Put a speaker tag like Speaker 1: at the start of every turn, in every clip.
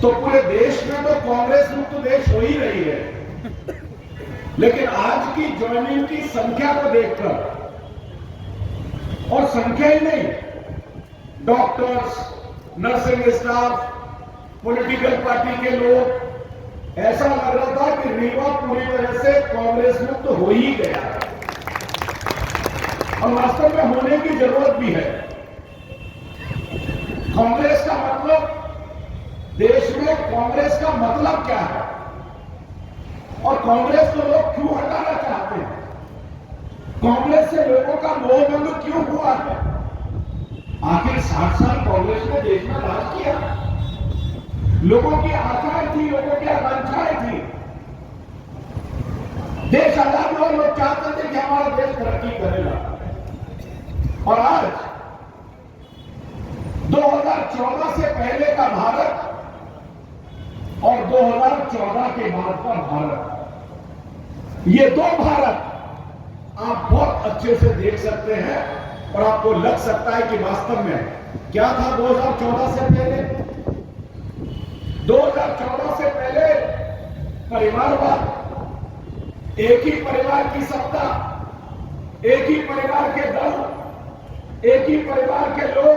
Speaker 1: तो पूरे देश में तो कांग्रेस मुक्त देश हो ही रही है, लेकिन आज की ज्वाइनिंग की संख्या को देखकर, और संख्या ही नहीं, doctors, nursing staff, political party के लोग, ऐसा लग रहा था कि रीवा पूरी तरह से कांग्रेस मुक्त हो ही गया है, और वास्तव में होने की जरूरत भी है। कांग्रेस का मतलब, देश में कांग्रेस का मतलब क्या है, और कांग्रेस को लोग क्यों हटाना चाहते हैं, कांग्रेस से लोगों का मोहभंग क्यों हुआ है। आखिर 60 साल कांग्रेस ने देश में राज किया, लोगों की आशाएं थी, लोगों की आकांक्षाएं थी, देश आजाद हुआ, लोग चाहते थे कि हमारा देश तरक्की करेगा। और आज 2014 से पहले का भारत और 2014 के बाद का भारत, ये दो भारत आप बहुत अच्छे से देख सकते हैं, और आपको लग सकता है कि वास्तव में क्या था 2014 से पहले। 2014 से पहले परिवारवाद, एक ही परिवार की सत्ता, एक ही परिवार के दल, एक ही परिवार के लोग,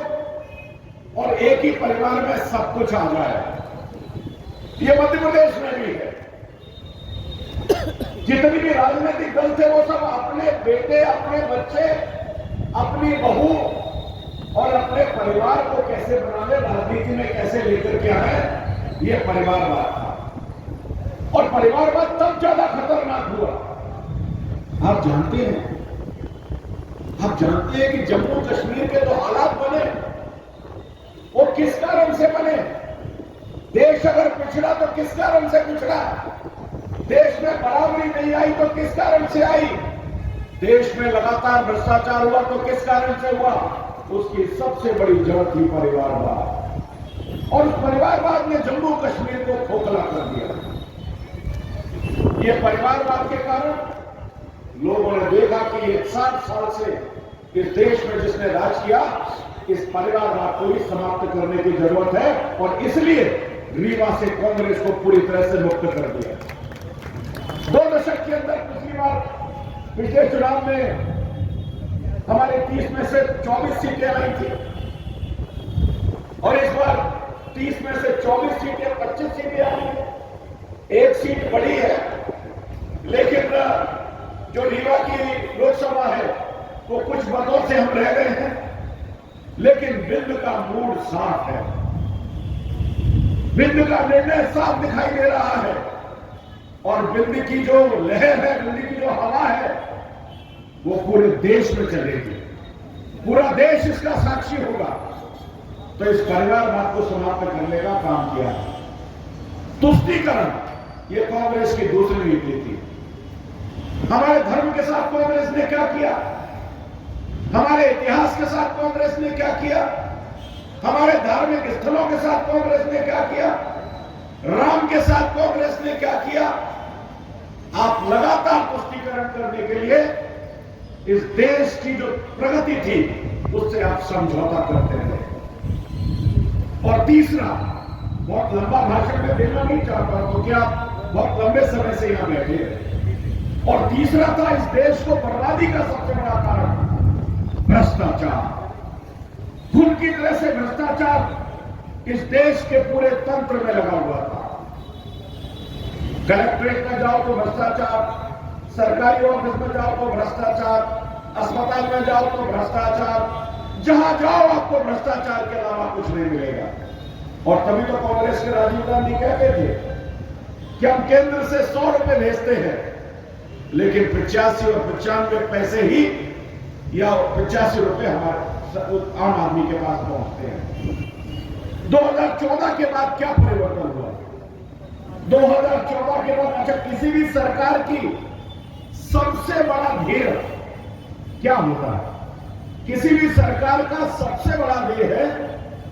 Speaker 1: और एक ही परिवार में सब कुछ आ जाए। ये मध्य प्रदेश में भी है। जितने भी राजनीतिक दल थे वो सब अपने बेटे, अपने बच्चे, अपनी बहू और अपने परिवार को कैसे बनाने, राजनीति में कैसे लेकर के आए, ये परिवारवाद था। और परिवारवाद तब ज्यादा खतरनाक हुआ, आप जानते हैं, आप जानते हैं कि जम्मू कश्मीर के जो हालात बने वो किस कारण से बने। देश अगर पिछड़ा तो किस कारण से पिछड़ा, देश में बराबरी नहीं आई तो किस कारण से आई, देश में लगातार भ्रष्टाचार हुआ तो किस कारण से हुआ। उसकी सबसे बड़ी जड़ थी परिवारवाद, और उस परिवारवाद ने जम्मू कश्मीर को खोखला कर दिया। ये परिवारवाद के कारण लोगों ने देखा कि 60 साल से इस देश में जिसने राज किया, इस परिवारवाद को भी समाप्त करने की जरूरत है, और इसलिए रीवा से कांग्रेस को पूरी तरह से मुक्त कर दिया। 2 दशक के अंदर पिछली बार, पिछले चुनाव में हमारे 30 में से 24 सीटें आई थी, और इस बार 30 में से 24 सीटें, 25 सीटें आई हैं। एक सीट बड़ी है, लेकिन जो रीवा की लोकसभा है वो कुछ मतों से हम रह गए हैं, लेकिन बिंद का मूड साफ है, बिंद का निर्णय साफ दिखाई दे रहा है, और बिंद की जो लहर है, बिंद की जो हवा है, वो पूरे देश में चलेगी, पूरा देश इसका साक्षी होगा। तो इस परिवारवाद को समाप्त करने का काम किया। तुष्टीकरण, ये कांग्रेस की दूसरी नीति थी। हमारे धर्म के साथ कांग्रेस ने क्या किया, हमारे इतिहास के साथ कांग्रेस ने क्या किया, हमारे धार्मिक स्थलों के साथ कांग्रेस ने क्या किया, राम के साथ कांग्रेस ने क्या किया। आप लगातार तुष्टीकरण करने के लिए इस देश की जो प्रगति थी उससे आप समझौता करते रहे। और तीसरा, बहुत लंबा भाषण में देना नहीं चाहता क्योंकि आप बहुत लंबे समय से यहां बैठे हैं। और तीसरा था इस देश को बर्बादी का सबसे बड़ा कारण भ्रष्टाचार। खून की तरह से भ्रष्टाचार इस देश के पूरे तंत्र में लगा हुआ था। कलेक्ट्रेट में जाओ तो भ्रष्टाचार, सरकारी ऑफिस में जाओ तो भ्रष्टाचार, अस्पताल में जाओ तो भ्रष्टाचार, जहां जाओ आपको भ्रष्टाचार के अलावा कुछ नहीं मिलेगा। और तभी तो कांग्रेस के राजीव गांधी कहते थे कि हम केंद्र से 100 रुपए भेजते हैं, लेकिन 85 और 95 पैसे ही, या 85 रुपए हमारे आम आदमी के पास पहुंचते हैं। 2014 के बाद क्या परिवर्तन हुआ? 2014 के बाद, अच्छा, किसी भी सरकार की सबसे बड़ा ध्येय क्या होता है? किसी भी सरकार का सबसे बड़ा ध्येय है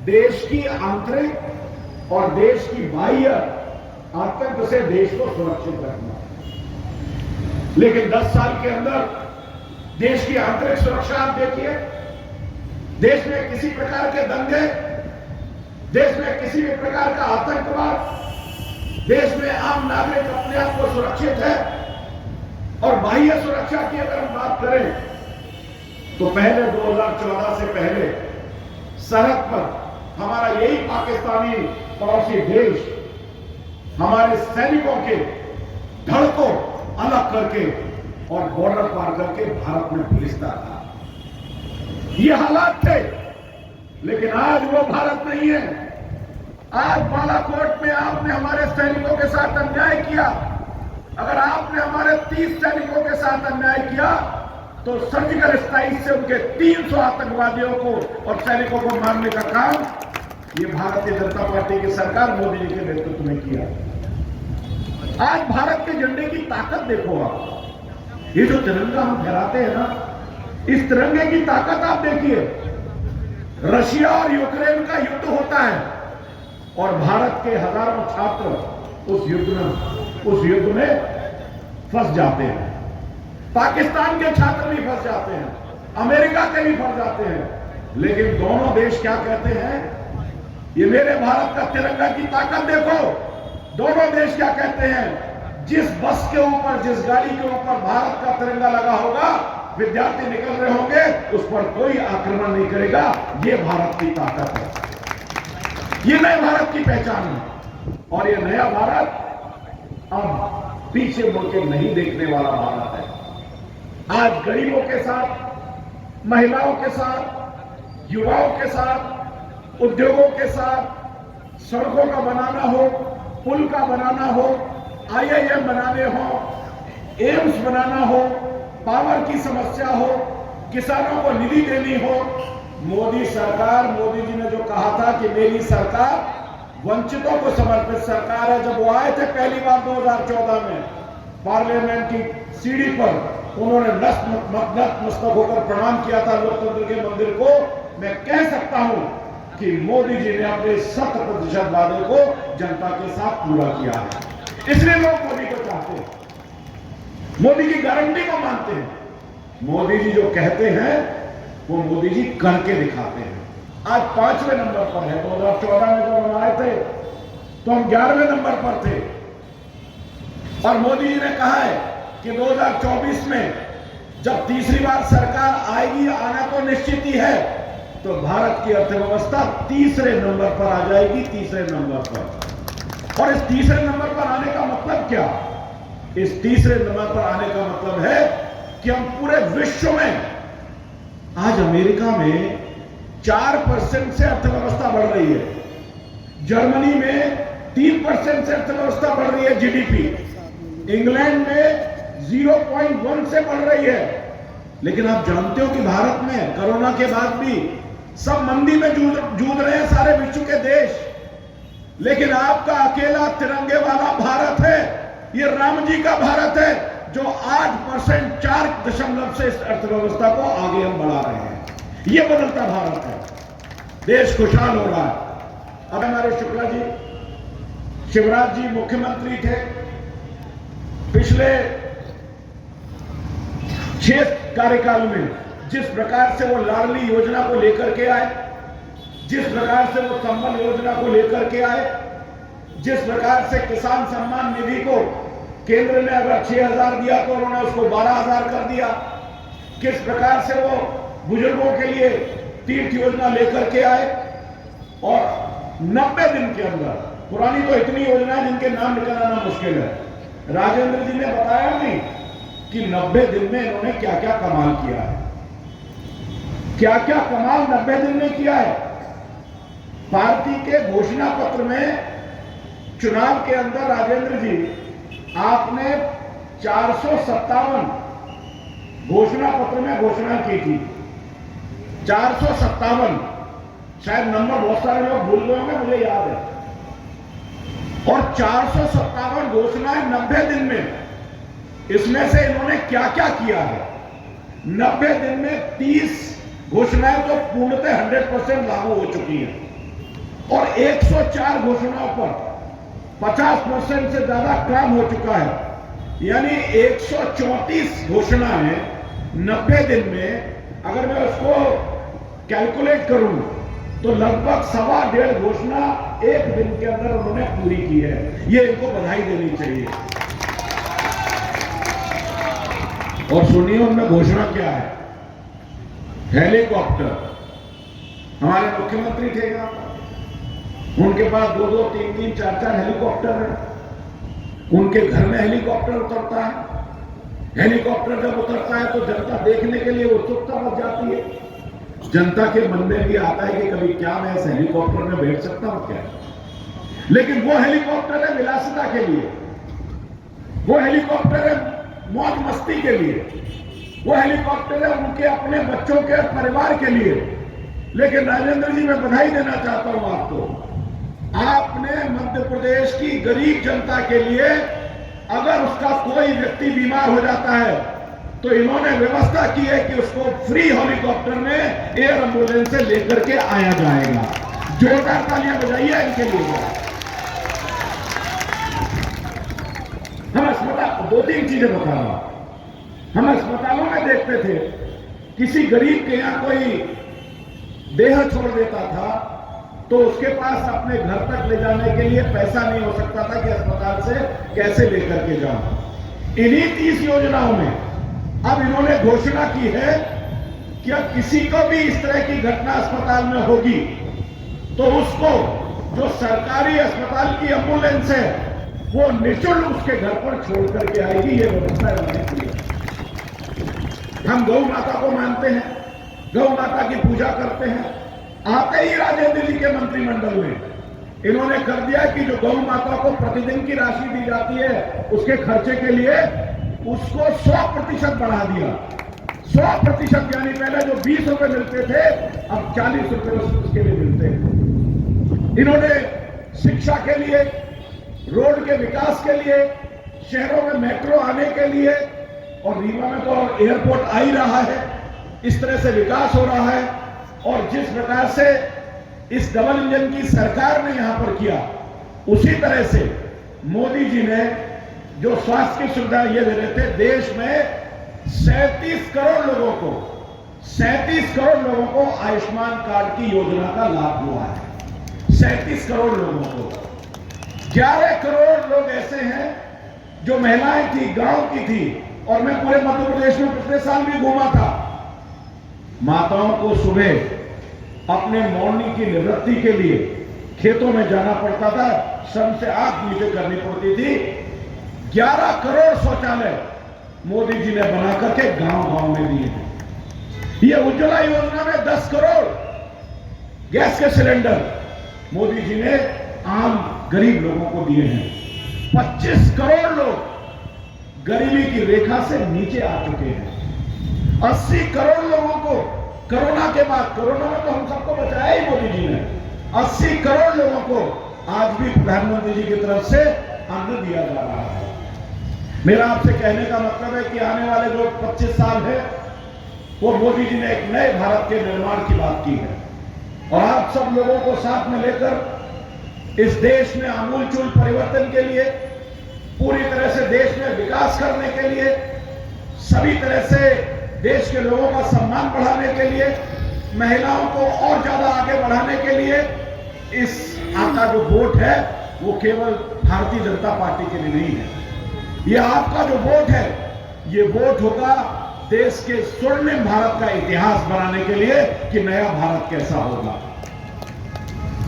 Speaker 1: देश की आंतरिक और देश की बाह्य आतंक से देश को सुरक्षित रखना। लेकिन 10 साल के अंदर देश की आंतरिक सुरक्षा आप देखिए, देश में किसी प्रकार के दंगे, देश में किसी भी प्रकार का आतंकवाद, देश में आम नागरिक अपने आप को सुरक्षित है। और बाह्य सुरक्षा की अगर हम बात करें तो पहले 2014 से पहले सरहद पर हमारा यही पाकिस्तानी पड़ोसी देश हमारे सैनिकों के धड़ को अलग करके और बॉर्डर पार करके भारत में भेजता था। ये हालात थे, लेकिन आज वो भारत नहीं है। आज बालाकोट में आपने हमारे सैनिकों के साथ अन्याय किया। अगर आपने हमारे 30 सैनिकों के साथ अन्याय किया तो सर्जिकल स्ट्राइक से उनके 300 आतंकवादियों को और सैनिकों को मारने का काम ये भारतीय जनता पार्टी की सरकार मोदी जी के नेतृत्व में किया। आज भारत के झंडे की ताकत देखो आप। ये जो तिरंगा हम फहराते हैं ना, इस तिरंगे की ताकत आप देखिए। रशिया और यूक्रेन का युद्ध होता है और भारत के हजारों छात्र उस युद्ध में फंस जाते हैं। पाकिस्तान के छात्र भी फंस जाते हैं, अमेरिका के भी फंस जाते हैं, लेकिन दोनों देश क्या कहते हैं? ये मेरे भारत का तिरंगा की ताकत देखो। दोनों देश क्या कहते हैं? जिस बस के ऊपर, जिस गाड़ी के ऊपर भारत का तिरंगा लगा होगा, विद्यार्थी निकल रहे होंगे, उस पर कोई आक्रमण नहीं करेगा। ये भारत की ताकत है, ये नए भारत की पहचान है। और ये नया भारत अब पीछे मुड़ के नहीं देखने वाला भारत है। आज गरीबों के साथ, महिलाओं के साथ, युवाओं के साथ, उद्योगों के साथ, सड़कों का बनाना हो, पुल का बनाना हो, IIM बनाने हो, एम्स बनाना हो, पावर की समस्या हो, किसानों को निधि देनी हो, मोदी सरकार, मोदी जी ने जो कहा था कि मेरी सरकार वंचितों को समर्पित सरकार है। जब वो आए थे पहली बार 2014 में पार्लियामेंट की सीढ़ी पर, उन्होंने नतमस्तक होकर प्रणाम किया था लोकतंत्र के मंदिर को। मैं कह सकता हूं कि मोदी जी ने अपने 100% वादे को जनता के साथ पूरा किया है। इसलिए लोग मोदी को चाहते हैं, मोदी की गारंटी को मानते हैं। मोदी जी जो कहते हैं वो मोदी जी करके दिखाते हैं। आज 5वें नंबर पर है। 2014 में जब हम आए थे तो हम 11वें नंबर पर थे, और मोदी जी ने कहा है कि 2024 में जब तीसरी बार सरकार आएगी, आना तो निश्चित ही है, तो भारत की अर्थव्यवस्था तीसरे नंबर पर आ जाएगी, तीसरे नंबर पर। और इस तीसरे नंबर पर आने का मतलब क्या? इस तीसरे नंबर पर आने का मतलब है कि हम पूरे विश्व में, आज अमेरिका में 4% से अर्थव्यवस्था बढ़ रही है, जर्मनी में 3% से अर्थव्यवस्था बढ़ रही है जीडीपी, इंग्लैंड में 0.1 से बढ़ रही है। लेकिन आप जानते हो कि भारत में कोरोना के बाद भी सब मंदी में जूझ रहे हैं सारे विश्व के देश, लेकिन आपका अकेला तिरंगे वाला भारत है, ये राम जी का भारत है, जो 8%, 4 से इस अर्थव्यवस्था को आगे हम बढ़ा रहे हैं। ये बदलता भारत है, देश खुशहाल हो रहा है। अब हमारे शुक्ला जी, शिवराज जी मुख्यमंत्री थे, पिछले 6 कार्यकाल में जिस प्रकार से वो लाडली योजना को लेकर के आए, जिस प्रकार से वो संबल योजना को लेकर के आए, जिस प्रकार से किसान सम्मान निधि को केंद्र ने अगर 6,000 दिया तो उन्होंने उसको 12,000 कर दिया, किस प्रकार से वो बुजुर्गों के लिए तीर्थ योजना लेकर के आए, और 90 दिन के अंदर, पुरानी तो इतनी योजना है जिनके नाम निकालना मुश्किल है, राजेंद्र जी ने बताया नहीं कि 90 दिन में इन्होंने क्या क्या कमाल किया है, क्या क्या कमाल 90 दिन में किया है। पार्टी के घोषणा पत्र में चुनाव के अंदर राजेंद्र जी आपने 457 घोषणा पत्र में घोषणा की थी, 457, शायद नंबर बहुत सारे लोग भूल गए होंगे, मुझे याद है। और 457 घोषणाएं 90 दिन में, इसमें से इन्होंने क्या क्या किया है? 90 दिन में 30 घोषणाएं तो पूर्णतः 100% लागू हो चुकी हैं, और 104 घोषणाओं पर 50% से ज्यादा काम हो चुका है। यानी 134 घोषणाएं 90 दिन में, अगर मैं उसको कैलकुलेट करूं तो लगभग 1.25 घोषणा एक दिन के अंदर उन्होंने पूरी की है। ये इनको बधाई देनी चाहिए। और सुनिए उनमें घोषणा क्या है। हेलीकॉप्टर, हमारे मुख्यमंत्री थे यहाँ पर, उनके पास 2-2, 3-3, 4-4 हेलीकॉप्टर है। उनके घर में हेलीकॉप्टर उतरता है। हेलीकॉप्टर जब उतरता है तो जनता देखने के लिए उत्सुकता बढ़ जाती है। जनता के मन में भी आता है कि कभी क्या मैं इस हेलीकॉप्टर में बैठ सकता हूं क्या। लेकिन वो हेलीकॉप्टर है विलासिता के लिए, वो हेलीकॉप्टर है मौज मस्ती के लिए, वो हेलीकॉप्टर है उनके अपने बच्चों के परिवार के लिए। लेकिन राजेंद्र जी, मैं बधाई देना चाहता हूं आपको। आपने मध्य प्रदेश की गरीब जनता के लिए, अगर उसका कोई व्यक्ति बीमार हो जाता है तो इन्होंने व्यवस्था की है कि उसको फ्री हेलीकॉप्टर में एयर एम्बुलेंस से लेकर के आया जाएगा। जोरदार तालियां बजाइए इनके लिए। हम अस्पताल, 2-3 चीजें बता रहा हूं। हम अस्पतालों में देखते थे, किसी गरीब के यहां कोई देह छोड़ देता था तो उसके पास अपने घर तक ले जाने के लिए पैसा नहीं हो सकता था कि अस्पताल से कैसे लेकर के जाऊं। इन्हीं 30 योजनाओं में अब इन्होंने घोषणा की है कि अब किसी को भी इस तरह की घटना अस्पताल में होगी तो उसको, जो सरकारी अस्पताल की एम्बुलेंस है, वो निःशुल्क उसके घर पर छोड़ करके आएगी। ये व्यवस्था इन्होंने की है। हम गौ माता को मानते हैं, गौ माता की पूजा करते हैं। आते ही राजेंद्र जी के मंत्रिमंडल में इन्होंने कर दिया कि जो गौ माता को प्रतिदिन की राशि दी जाती है उसके खर्चे के लिए, उसको 100% बढ़ा दिया। 100%, यानी पहले जो 20 रुपए मिलते थे अब 40 रुपए उसके लिए मिलते हैं। इन्होंने शिक्षा के लिए, रोड के विकास के लिए, शहरों में मेट्रो आने के लिए, और रीवा में तो एयरपोर्ट आ ही रहा है, इस तरह से विकास हो रहा है। और जिस प्रकार से इस डबल इंजन की सरकार ने यहां पर किया, उसी तरह से मोदी जी ने जो स्वास्थ्य की सुविधा ये दे रहे थे, देश में 37 करोड़ लोगों को, 37 करोड़ लोगों को आयुष्मान कार्ड की योजना का लाभ हुआ है। 37 करोड़ लोगों को। 11 करोड़ लोग ऐसे हैं जो महिलाएं थी, गांव की थी, और मैं पूरे मध्य प्रदेश में पिछले साल भी घूमा था। माताओं को सुबह अपने मॉर्निंग की निवृत्ति के लिए खेतों में जाना पड़ता था, श्रम से आंख नीचे करनी पड़ती थी। 11 करोड़ शौचालय मोदी जी ने बना करके गांव-गांव में दिए हैं। ये उज्ज्वला योजना में 10 करोड़ गैस के सिलेंडर मोदी जी ने आम गरीब लोगों को दिए हैं। 25 करोड़ लोग गरीबी की रेखा से नीचे आ चुके हैं। 80 करोड़ लोगों को कोरोना के बाद, कोरोना में तो हम सबको बचाया ही मोदी जी ने, 80 करोड़ लोगों को आज भी प्रधानमंत्री जी की तरफ से अन्न दिया जा रहा है। मेरा आपसे कहने का मतलब है कि आने वाले जो 25 साल है, वो मोदी जी ने एक नए भारत के निर्माण की बात की है। और आप सब लोगों को साथ में लेकर इस देश में आमूलचूल परिवर्तन के लिए, पूरी तरह से देश में विकास करने के लिए, सभी तरह से देश के लोगों का सम्मान बढ़ाने के लिए, महिलाओं को और ज्यादा आगे बढ़ाने के लिए, इस आपका जो वोट है वो केवल भारतीय जनता पार्टी के लिए नहीं है। ये आपका जो वोट है, ये वोट होगा देश के स्वर्णिम भारत का इतिहास बनाने के लिए कि नया भारत कैसा होगा।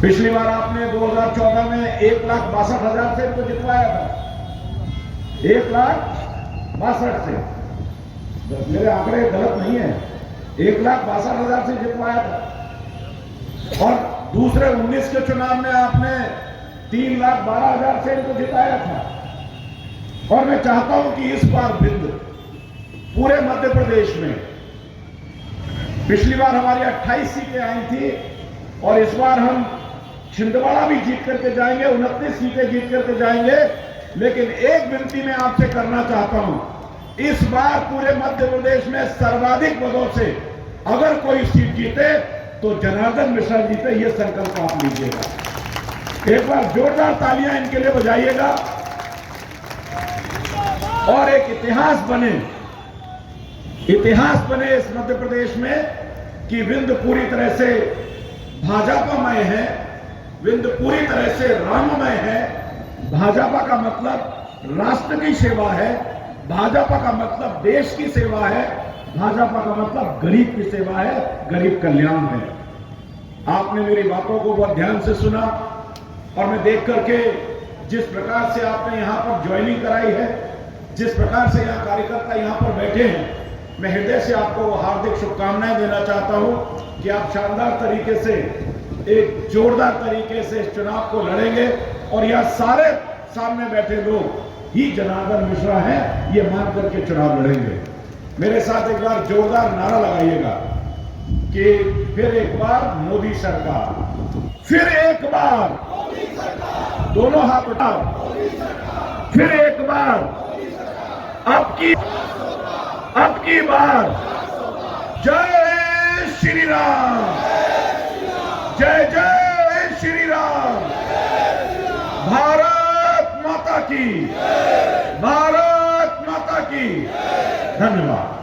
Speaker 1: पिछली बार आपने 2014 में 1,62,000 से इनको जितवाया था। 1,62,000 से, मेरे आंकड़े गलत नहीं है, 1,62,000 से जितवाया था। और दूसरे 19 के चुनाव में आपने 3,12,000 से इनको जिताया था। और मैं चाहता हूं कि इस बार बिंद पूरे मध्य प्रदेश में, पिछली बार हमारी 28 सीटें आई थी और इस बार हम छिंदवाड़ा भी जीत करके जाएंगे, 29 सीटें जीत करके जाएंगे। लेकिन एक विनती मैं आपसे करना चाहता हूं, इस बार पूरे मध्य प्रदेश में सर्वाधिक पदों से अगर कोई सीट जीते तो जनार्दन मिश्रा जीते, ये संकल्प आप लीजिएगा। एक बार जोरदार तालियां इनके लिए बजाइएगा और एक इतिहास बने इस मध्य प्रदेश में कि विंध्य पूरी तरह से भाजपामय है, विंध्य पूरी तरह से राममय है। भाजपा का मतलब राष्ट्र की सेवा है, भाजपा का मतलब देश की सेवा है, भाजपा का मतलब गरीब की सेवा है, गरीब कल्याण है। आपने मेरी बातों को बहुत ध्यान से सुना और मैं देख करके जिस प्रकार से आपने यहां पर ज्वाइनिंग कराई है, जिस प्रकार से यहां कार्यकर्ता यहां पर बैठे हैं, मैं हृदय से आपको हार्दिक शुभकामनाएं देना चाहता हूं कि आप शानदार तरीके से, एक जोरदार तरीके से इस चुनाव को लड़ेंगे और यह सारे सामने बैठे लोग ही जनार्दन मिश्रा हैं, ये मान करके चुनाव लड़ेंगे। मेरे साथ एक बार जोरदार नारा लगाइएगा कि फिर एक बार मोदी सरकार, फिर एक बार मोदी सरकार, दोनों हाथ उठाओ, फिर एक बार, अब की बार, जय श्री राम, जय जय श्री राम, भारत माता की, भारत माता की। धन्यवाद।